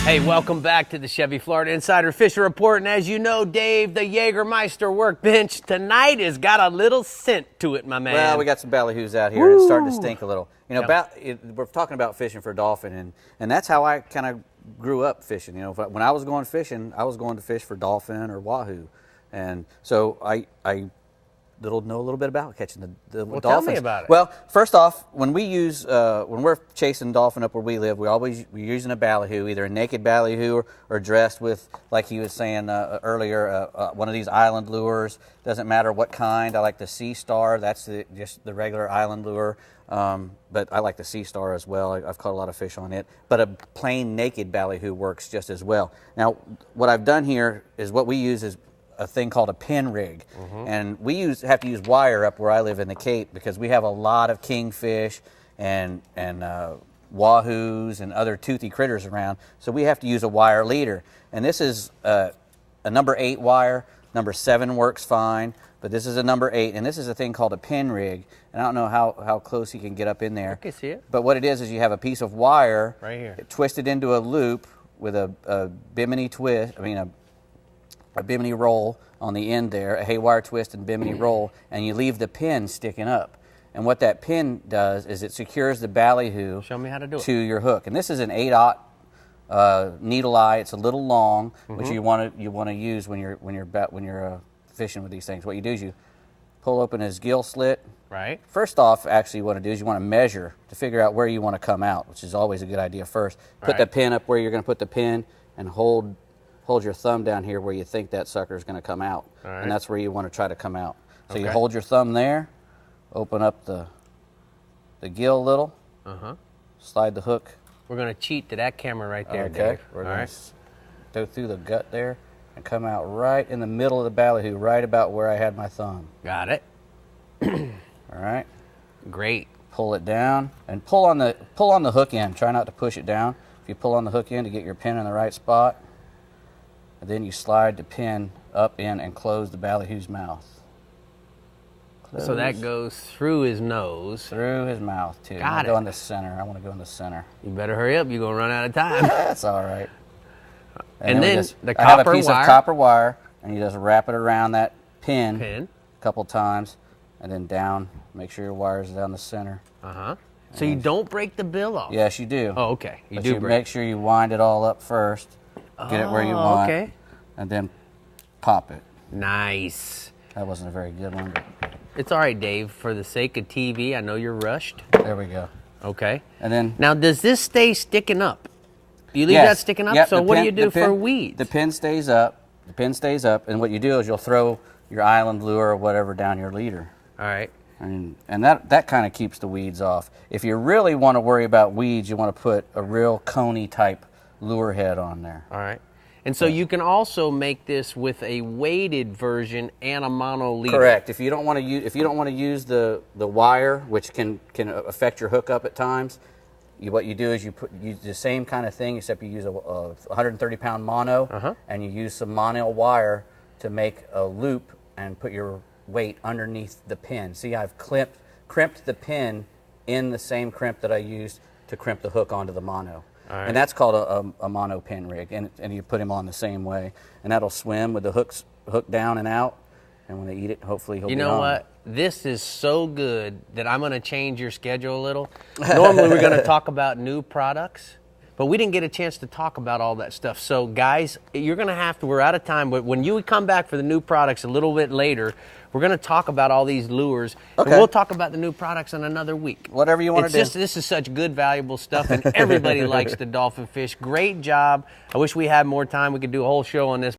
Hey, welcome back to the Chevy Florida Insider Fishing Report. And as you know, Dave, the Jägermeister workbench tonight has got a little scent to it, my man. Well, we got some ballyhoos out here. It's starting to stink a little. You know, Yep. we're talking about fishing for dolphin, and that's how I kind of grew up fishing. You know, when I was going fishing, I was going to fish for dolphin or wahoo. And so I know a little bit about catching the Well, dolphins. tell me about it. Well, first off, when we're chasing dolphin up where we live, we're using a ballyhoo, either a naked ballyhoo or dressed with, like he was saying earlier, one of these island lures. Doesn't matter what kind. I like the Sea Star. That's just the regular island lure. But I like the Sea Star as well. I've caught a lot of fish on it. But a plain naked ballyhoo works just as well. Now, what I've done here is what we use is a thing called a pin rig, and we have to use wire up where I live in the Cape because we have a lot of kingfish and wahoos and other toothy critters around. So we have to use a wire leader, and this is a number 8 wire. Number 7 works fine, but this is a number 8, and this is a thing called a pin rig. And I don't know how close you can get up in there. I can see it. But what it is you have a piece of wire right here, twisted into a loop with a bimini twist. A bimini roll on the end there, a haywire twist and bimini roll, and you leave the pin sticking up. And what that pin does is it secures the ballyhoo Show me how to do it. to your hook. And this is an 8/0 needle eye. It's a little long, which you want to use when you're fishing with these things. What you do is you pull open his gill slit. Right. First off, actually, what you want to do is you want to measure to figure out where you want to come out, which is always a good idea first. Put the pin up where you're going to put the pin and hold your thumb down here where you think that sucker is going to come out. Right. And that's where you want to try to come out. So you hold your thumb there, open up the gill a little, slide the hook. We're going to cheat to that camera right there, Okay. Dave. We're going to go through the gut there and come out right in the middle of the ballyhoo, right about where I had my thumb. Got it. All right. Great. Pull it down and pull on the hook end. Try not to push it down. If you pull on the hook end to get your pin in the right spot, and then you slide the pin up in and close the ballyhoo's mouth. So that goes through his nose. Through his mouth, too. Got it. Go in the center. I want to go in the center. You better hurry up. You're going to run out of time. That's all right. And then the I have a copper piece wire. of copper wire, and you just wrap it around that pin a couple times, and then down. Make sure your wire's down the center. So you don't break the bill off? Yes, you do. Oh, okay. You But do you break. make sure you wind it all up first. Get it where you want. Okay. And then pop it. Nice. That wasn't a very good one, but It's all right, Dave. For the sake of TV, I know you're rushed. there we go. Okay. And then Now, does this stay sticking up? Do you leave yes, that sticking up? yep, So the what do pin- you do the pin- for weeds? The pin stays up. The pin stays up, and what you do is you'll throw your island lure or whatever down your leader. All right. And that kind of keeps the weeds off. If you really want to worry about weeds, you want to put a real coney type lure head on there. All right. And so you can also make this with a weighted version and a mono leader. Correct. If you don't want to use the wire, which can affect your hookup at times, what you do is you use the same kind of thing, except you use a 130-pound mono, and you use some mono wire to make a loop and put your weight underneath the pin. See, I've crimped the pin in the same crimp that I used to crimp the hook onto the mono. And that's called a mono pin rig, and you put him on the same way, and that'll swim with the hook down and out, and when they eat it, hopefully he'll be on. You know what? This is so good that I'm going to change your schedule a little. Normally we're going to talk about new products, but we didn't get a chance to talk about all that stuff. So guys, you're going to have to, we're out of time, but when you come back for the new products a little bit later, we're going to talk about all these lures, and we'll talk about the new products in another week. Whatever you want to do. This is such good, valuable stuff, and everybody likes the dolphin fish. Great job. I wish we had more time. We could do a whole show on this.